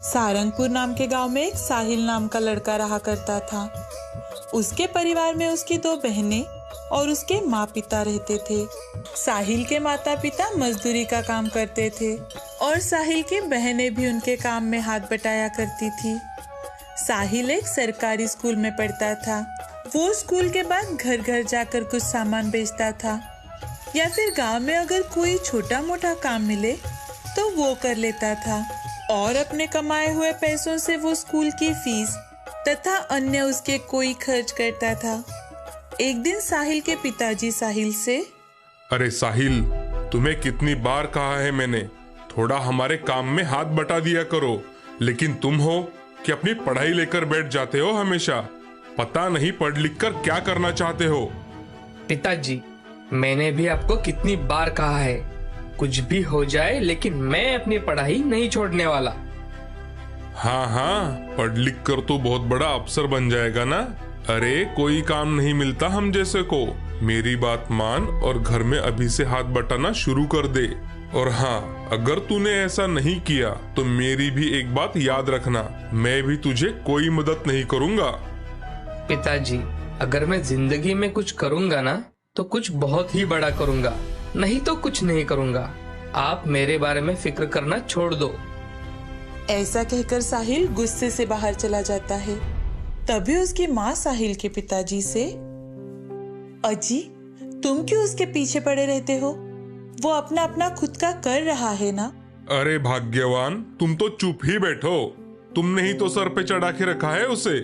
सारंगपुर नाम के गांव में एक साहिल नाम का लड़का रहा करता था। उसके परिवार में उसकी 2 बहनें और उसके माँ पिता रहते थे। साहिल के माता पिता मजदूरी का काम करते थे और साहिल की बहनें भी उनके काम में हाथ बटाया करती थी। साहिल एक सरकारी स्कूल में पढ़ता था। वो स्कूल के बाद घर घर जाकर कुछ सामान बेचता था या फिर गांव में अगर कोई छोटा मोटा काम मिले तो वो कर लेता था और अपने कमाए हुए पैसों से वो स्कूल की फीस तथा अन्य उसके कोई खर्च करता था। एक दिन साहिल के पिताजी साहिल से, अरे साहिल, तुम्हें कितनी बार कहा है मैंने, थोड़ा हमारे काम में हाथ बटा दिया करो, लेकिन तुम हो कि अपनी पढ़ाई लेकर बैठ जाते हो हमेशा। पता नहीं पढ़ लिख कर क्या करना चाहते हो। पिताजी, मैंने भी आपको कितनी बार कहा है, कुछ भी हो जाए लेकिन मैं अपनी पढ़ाई नहीं छोड़ने वाला। हाँ हाँ, पढ़ लिख कर तो बहुत बड़ा अफसर बन जाएगा ना। अरे कोई काम नहीं मिलता हम जैसे को। मेरी बात मान और घर में अभी से हाथ बटाना शुरू कर दे। और हाँ, अगर तूने ऐसा नहीं किया तो मेरी भी एक बात याद रखना, मैं भी तुझे कोई मदद नहीं करूँगा। पिताजी, अगर मैं जिंदगी में कुछ करूँगा ना तो कुछ बहुत ही बड़ा करूँगा, नहीं तो कुछ नहीं करूँगा। आप मेरे बारे में फिक्र करना छोड़ दो। ऐसा कहकर साहिल गुस्से से बाहर चला जाता है। तभी उसकी माँ साहिल के पिताजी से, अजी, तुम क्यों उसके पीछे पड़े रहते हो? वो अपना अपना खुद का कर रहा है ना। अरे भाग्यवान, तुम तो चुप ही बैठो। तुमने ही तो सर पे चढ़ा के रखा है उसे।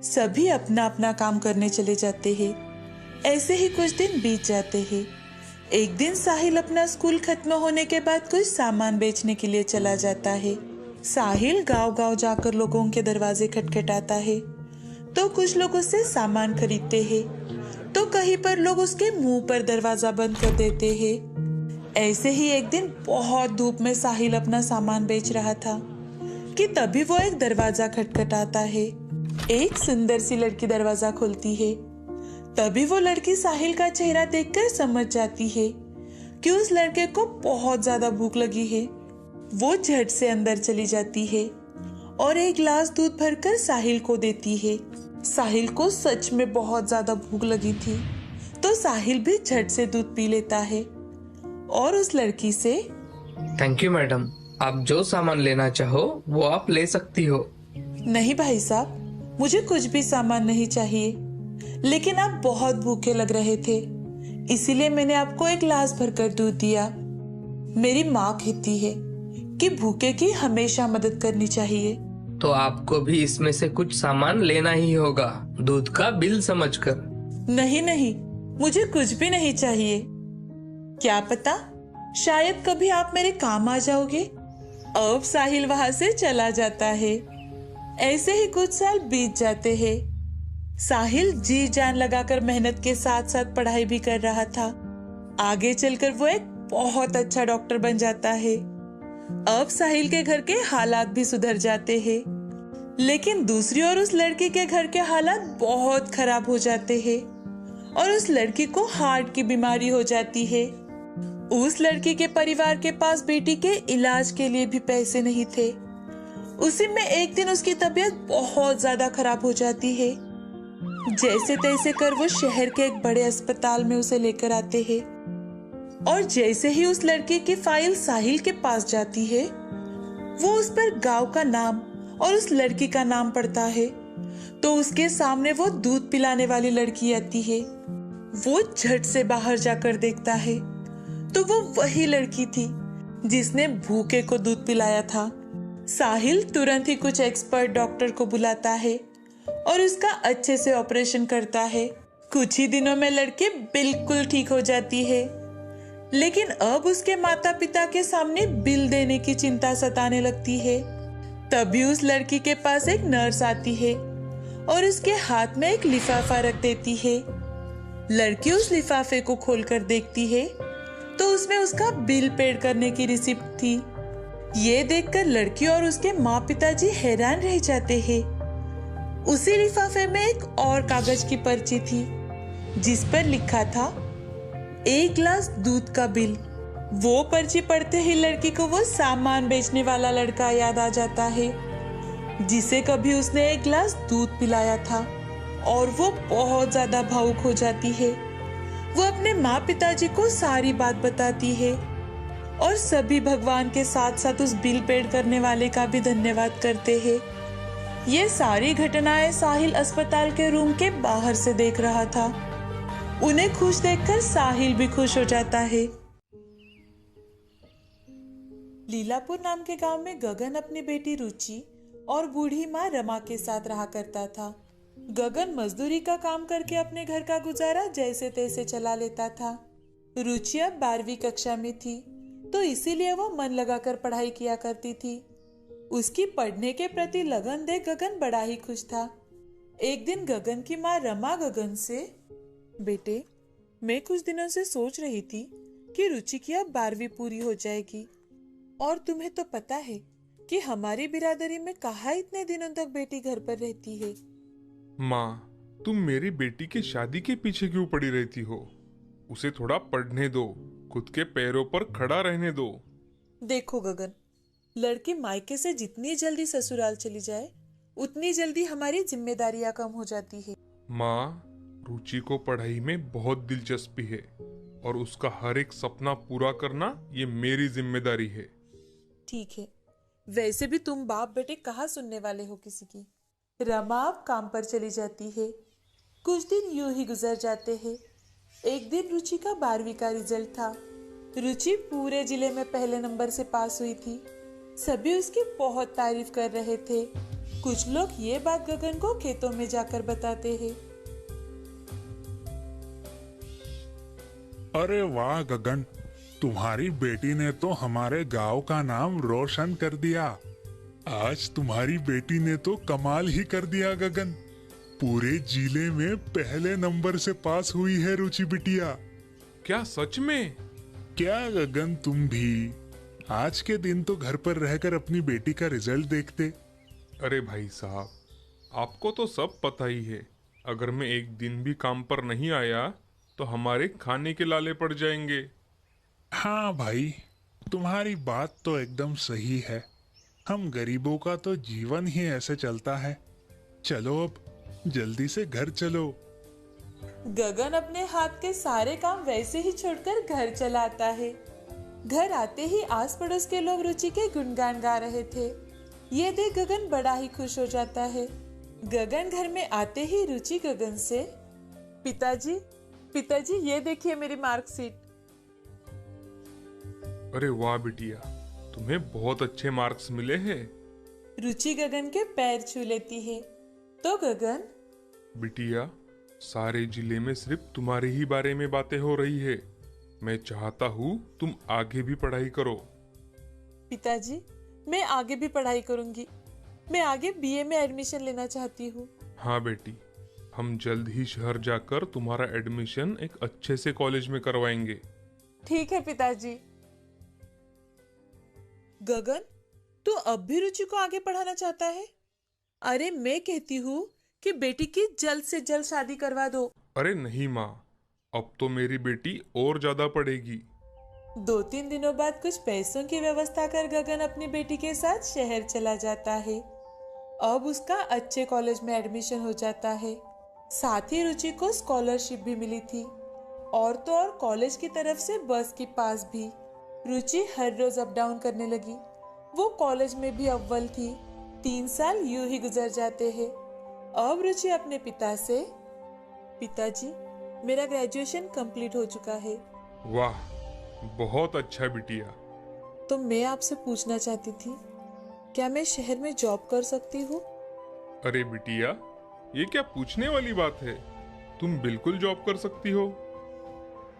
सभी अपना अपना काम करने चले जाते हैं। ऐसे ही कुछ दिन बीत जाते हैं। एक दिन साहिल अपना स्कूल खत्म होने के बाद कुछ सामान बेचने के लिए चला जाता है। साहिल गांव-गांव जाकर लोगों के दरवाजे खटखटाता है तो कुछ लोग उससे सामान खरीदते हैं तो कहीं पर लोग उसके मुंह पर दरवाजा बंद कर देते हैं। ऐसे ही एक दिन बहुत धूप में साहिल अपना सामान बेच रहा था कि तभी वो एक दरवाजा खटखटाता है। एक सुंदर सी लड़की दरवाजा खोलती है। तभी वो लड़की साहिल का चेहरा देखकर समझ जाती है कि उस लड़के को बहुत ज्यादा भूख लगी है। वो झट से अंदर चली जाती है और एक गिलास दूध भरकर साहिल को देती है। साहिल को सच में बहुत ज्यादा भूख लगी थी तो साहिल भी झट से दूध पी लेता है और उस लड़की से, थैंक यू मैडम, आप जो सामान लेना चाहो वो आप ले सकती हो। नहीं भाई साहब, मुझे कुछ भी सामान नहीं चाहिए, लेकिन आप बहुत भूखे लग रहे थे इसीलिए मैंने आपको एक गिलास भरकर दूध दिया। मेरी माँ कहती है कि भूखे की हमेशा मदद करनी चाहिए। तो आपको भी इसमें से कुछ सामान लेना ही होगा, दूध का बिल समझकर। नहीं नहीं, मुझे कुछ भी नहीं चाहिए। क्या पता, शायद कभी आप मेरे काम आ जाओगे। अब साहिल वहां से चला जाता है। ऐसे ही कुछ साल बीत जाते हैं। साहिल जी जान लगाकर मेहनत के साथ साथ पढ़ाई भी कर रहा था। आगे चलकर वो एक बहुत अच्छा डॉक्टर बन जाता है। अब साहिल के घर के हालात भी सुधर जाते हैं, लेकिन दूसरी ओर उस लड़की के घर के हालात बहुत खराब हो जाते हैं और उस लड़की को हार्ट की बीमारी हो जाती है। उस लड़की के परिवार के पास बेटी के इलाज के लिए भी पैसे नहीं थे। उसी में एक दिन उसकी तबीयत बहुत ज्यादा खराब हो जाती है। जैसे तैसे कर वो शहर के एक बड़े अस्पताल में उसे लेकर आते हैं और जैसे ही उस लड़की की फाइल साहिल के पास जाती है, वो उस पर गांव का नाम और उस लड़की का नाम पढ़ता है तो उसके सामने वो दूध पिलाने वाली लड़की आती है। वो झट से बाहर जाकर देखता है तो वो वही लड़की थी जिसने भूखे को दूध पिलाया था। साहिल तुरंत ही कुछ एक्सपर्ट डॉक्टर को बुलाता है और उसका अच्छे से ऑपरेशन करता है। कुछ ही दिनों में लड़की बिल्कुल ठीक हो जाती है, लेकिन अब उसके माता पिता के सामने बिल देने की चिंता सताने लगती है। तभी उस लड़की के पास एक नर्स आती है और उसके हाथ में एक लिफाफा रख देती है। लड़की उस लिफाफे को खोलकर देखती है तो उसमें उसका बिल पेड करने की रिसिप्ट थी। ये देखकर लड़की और उसके माँ पिताजी हैरान रह जाते हैं। उसी लिफाफे में एक और कागज की पर्ची थी जिस पर लिखा था 1 गिलास दूध का बिल। वो पर्ची पढ़ते ही लड़की को वो सामान बेचने वाला लड़का याद आ जाता है जिसे कभी उसने एक गिलास दूध पिलाया था, और वो बहुत ज्यादा भावुक हो जाती है। वो अपने माँ पिताजी को सारी बात बताती है और सभी भगवान के साथ साथ उस बिल पेड करने वाले का भी धन्यवाद करते हैं। ये सारी घटनाएं साहिल अस्पताल के रूम के बाहर से देख रहा था। उन्हें खुश देखकर साहिल भी खुश हो जाता है। लीलापुर नाम के गांव में गगन अपनी बेटी रुचि और बूढ़ी माँ रमा के साथ रहा करता था। गगन मजदूरी का काम करके अपने घर का गुजारा जैसे तैसे चला लेता था। रुचि अब 12वीं कक्षा में थी, तो इसीलिए वो मन लगाकर पढ़ाई किया करती थी। उसकी पढ़ने के प्रति लगन देख गगन बड़ा ही खुश था। एक दिन गगन की माँ रमा गगन से, बेटे, मैं कुछ दिनों से सोच रही थी कि रुचि की अब 12वीं पूरी हो जाएगी, और तुम्हें तो पता है कि हमारी बिरादरी में कहाँ इतने दिनों तक बेटी घर पर रहती है। माँ, तुम मेरी बेटी की शादी के पीछे क्यों पड़ी रहती हो? उसे थोड़ा पढ़ने दो, खुद के पैरों पर खड़ा रहने दो। देखो गगन, लड़की मायके से जितनी जल्दी ससुराल चली जाए उतनी जल्दी हमारी जिम्मेदारियां कम हो जाती है। माँ, रुचि को पढ़ाई में बहुत दिलचस्पी है और उसका हर एक सपना पूरा करना ये मेरी जिम्मेदारी है। ठीक है, वैसे भी तुम बाप बेटे कहाँ सुनने वाले हो किसी की। रमा अब काम पर चली जाती है। कुछ दिन यूं ही गुजर जाते हैं। एक दिन रुचि का 12वीं का रिजल्ट था। रुचि पूरे जिले में पहले नंबर से पास हुई थी। सभी उसकी बहुत तारीफ कर रहे थे। कुछ लोग ये बात गगन को खेतों में जाकर बताते हैं। अरे वाह गगन, तुम्हारी बेटी ने तो हमारे गांव का नाम रोशन कर दिया। आज तुम्हारी बेटी ने तो कमाल ही कर दिया गगन। पूरे जिले में पहले नंबर से पास हुई है रुचि बिटिया। क्या सच में? क्या गगन, तुम भी आज के दिन तो घर पर रहकर अपनी बेटी का रिजल्ट देखते। अरे भाई साहब, आपको तो सब पता ही है। अगर मैं एक दिन भी काम पर नहीं आया तो हमारे खाने के लाले पड़ जाएंगे। हाँ भाई, तुम्हारी बात तो एकदम सही है। हम गरीबों का तो जीवन ही ऐसे चलता है। चलो अब जल्दी से घर चलो। गगन अपने हाथ के सारे काम वैसे ही छोड़कर घर चला आता है। घर आते ही आस पड़ोस के लोग रुचि के गुणगान गा रहे थे। ये देख गगन बड़ा ही खुश हो जाता है। गगन घर में आते ही रुचि गगन से, पिताजी पिताजी, ये देखिए मेरी मार्कशीट। अरे वाह बिटिया, तुम्हें बहुत अच्छे मार्क्स मिले हैं। रुचि गगन के पैर छू लेती है। तो गगन, बिटिया, सारे जिले में सिर्फ तुम्हारे ही बारे में बातें हो रही है। मैं चाहता हूँ तुम आगे भी पढ़ाई करो। पिताजी, मैं आगे भी पढ़ाई करूंगी। मैं आगे बीए में एडमिशन लेना चाहती हूँ। हाँ बेटी, हम जल्द ही शहर जाकर तुम्हारा एडमिशन एक अच्छे से कॉलेज में करवाएंगे। ठीक है पिताजी। गगन, तू अब भी रुचि को आगे पढ़ाना चाहता है? अरे मैं कहती हूँ कि बेटी की जल्द से जल्द शादी करवा दो। अरे नहीं माँ, अब तो मेरी बेटी और ज्यादा पढ़ेगी। 2-3 दिनों बाद कुछ पैसों की व्यवस्था कर गगन अपनी बेटी के साथ शहर चला जाता है। अब उसका अच्छे कॉलेज में एडमिशन हो जाता है। साथ ही रुचि को स्कॉलरशिप भी मिली थी, और तो और कॉलेज की तरफ से बस की पास भी। रुचि हर रोज अप डाउन करने लगी। वो कॉलेज में भी अव्वल थी। 3 साल यूं ही गुजर जाते हैं। अब रुचि अपने पिता से, पिताजी, मेरा ग्रेजुएशन कंप्लीट हो चुका है। वाह, बहुत अच्छा बिटिया। तो मैं आपसे पूछना चाहती थी, क्या मैं शहर में जॉब कर सकती हूँ? अरे बिटिया, ये क्या पूछने वाली बात है? तुम बिल्कुल जॉब कर सकती हो।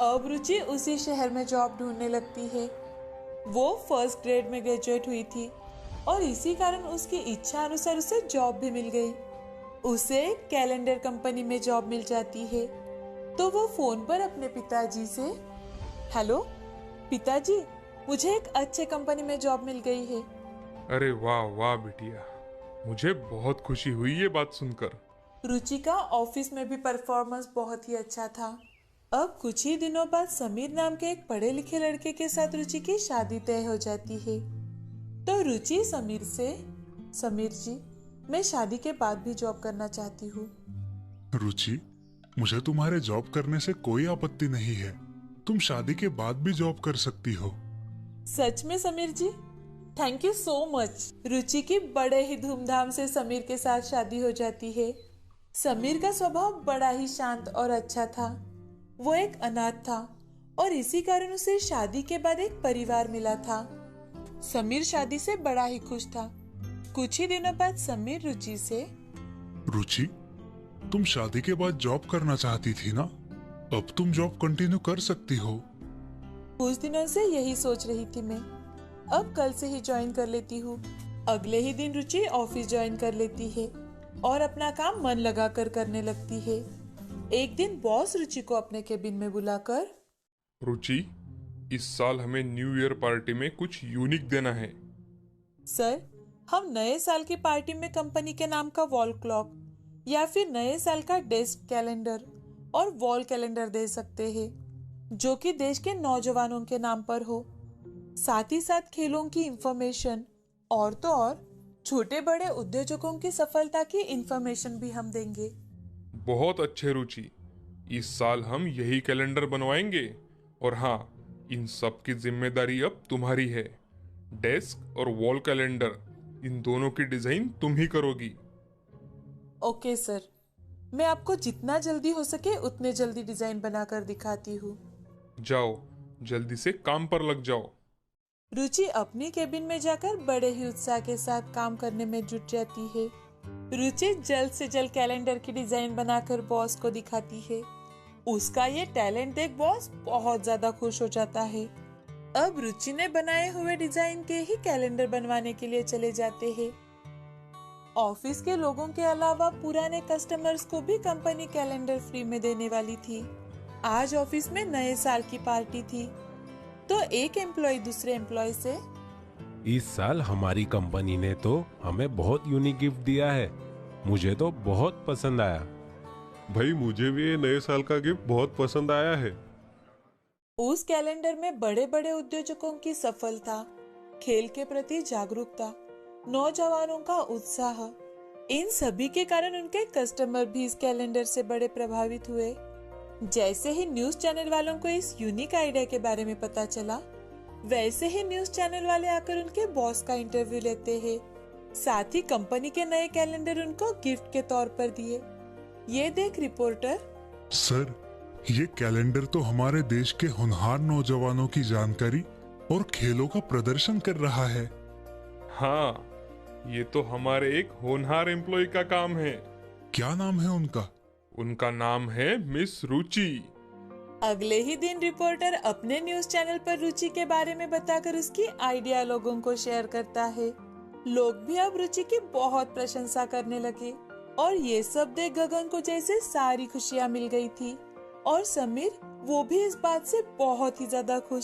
अब रुचि उसी शहर में जॉब ढूंढने लगती है। वो फर्स्ट ग्रेड में ग्रेजुएट हुई थी और इसी कारण उसकी इच्छा अनुसार उसे जॉब भी मिल गई। उसे कैलेंडर कंपनी में जॉब मिल जाती है। तो वो फोन पर अपने पिताजी से, हेलो पिताजी, मुझे एक अच्छे कंपनी में जॉब मिल गई है। अरे वाह वाह बिटिया, मुझे बहुत खुशी हुई ये बात सुनकर। रुचि का ऑफिस में भी परफॉर्मेंस बहुत ही अच्छा था। अब कुछ ही दिनों बाद समीर नाम के एक पढ़े लिखे लड़के के साथ रुचि की शादी तय हो जाती है। तो रुचि समीर से, समीर जी, मैं शादी के बाद भी जॉब करना चाहती हूँ। रुचि, मुझे तुम्हारे जॉब करने से कोई आपत्ति नहीं है। तुम शादी के बाद भी जॉब कर सकती हो। सच में समीर जी, थैंक यू सो मच। रुचि की बड़े ही धूमधाम से समीर के साथ शादी हो जाती है। समीर का स्वभाव बड़ा ही शांत और अच्छा था। वो एक अनाथ था और इसी कारण उसे शादी के बाद एक परिवार मिला था। समीर शादी से बड़ा ही खुश था। कुछ ही दिनों बाद समीर रुचि से, रुचि, तुम शादी के बाद जॉब करना चाहती थी ना? अब तुम जॉब कंटिन्यू कर सकती हो। कुछ दिनों से यही सोच रही थी मैं। अब कल से ही ज्वाइन कर लेती हूँ। अगले ही दिन रुचि ऑफिस ज्वाइन कर लेती है और अपना काम मन लगाकर करने लगती है। एक दिन बॉस रुचि को अपने केबिन में बुलाकर, रुचि, इस साल हमें न्यू ईयर पार्टी में कुछ यूनिक देना है। सर, हम नए साल की पार्टी में कंपनी के नाम का वॉल क्लॉक या फिर नए साल का डेस्क कैलेंडर और वॉल कैलेंडर दे सकते हैं, जो कि देश के नौजवानों के नाम पर हो। साथ ही साथ खेलों की इंफॉर्मेशन और तो और छोटे बड़े उद्योजकों की सफलता की इंफॉर्मेशन भी हम देंगे। बहुत अच्छे रुचि, इस साल हम यही कैलेंडर बनवाएंगे। और हाँ, इन सब की जिम्मेदारी अब तुम्हारी है। डेस्क और वॉल कैलेंडर, इन दोनों की डिजाइन तुम ही करोगी। ओके सर, मैं आपको जितना जल्दी हो सके उतने जल्दी डिजाइन बनाकर दिखाती हूँ। जाओ, जल्दी से काम पर लग जाओ। रुचि अपनी केबिन में जाकर बड़े ही उत्साह के साथ काम करने में जुट जाती है। रुचि जल्द से जल्द कैलेंडर की डिजाइन बनाकर बॉस को दिखाती है। उसका ये टैलेंट देख बॉस बहुत ज्यादा खुश हो जाता है। अब रुचि ने बनाए हुए डिजाइन के ही कैलेंडर बनवाने के लिए चले जाते हैं। ऑफिस के लोगों के अलावा पुराने कस्टमर्स को भी कंपनी कैलेंडर फ्री में देने वाली थी। आज ऑफिस में नए साल की पार्टी थी, तो एक एम्प्लॉय दूसरे एम्प्लॉय से, इस साल हमारी कंपनी ने तो हमें बहुत यूनिक गिफ्ट दिया है। मुझे तो बहुत पसंद आया। भाई, मुझे भी ये नए साल का गिफ्ट बहुत पसंद आया है। उस कैलेंडर में बड़े बड़े उद्योजकों की सफलता, खेल के प्रति जागरूकता, नौजवानों का उत्साह, इन सभी के कारण उनके कस्टमर भी इस कैलेंडर से बड़े प्रभावित हुए। जैसे ही न्यूज चैनल वालों को इस यूनिक आइडिया के बारे में पता चला, वैसे ही न्यूज चैनल वाले आकर उनके बॉस का इंटरव्यू लेते हैं। साथ ही कंपनी के नए कैलेंडर उनको गिफ्ट के तौर पर दिए। ये देख रिपोर्टर, सर, ये कैलेंडर तो हमारे देश के होनहार नौजवानों की जानकारी और खेलों का प्रदर्शन कर रहा है। हाँ, ये तो हमारे एक होनहार एम्प्लॉय का काम है। क्या नाम है उनका? उनका नाम है मिस रुचि। अगले ही दिन रिपोर्टर अपने न्यूज चैनल पर रुचि के बारे में बताकर उसकी आइडिया लोगों को शेयर करता है। लोग भी अब रुचि की बहुत प्रशंसा करने लगे और ये सब देख गगन को जैसे सारी खुशियां मिल गई थी। और समीर, वो भी इस बात से बहुत ही ज्यादा खुश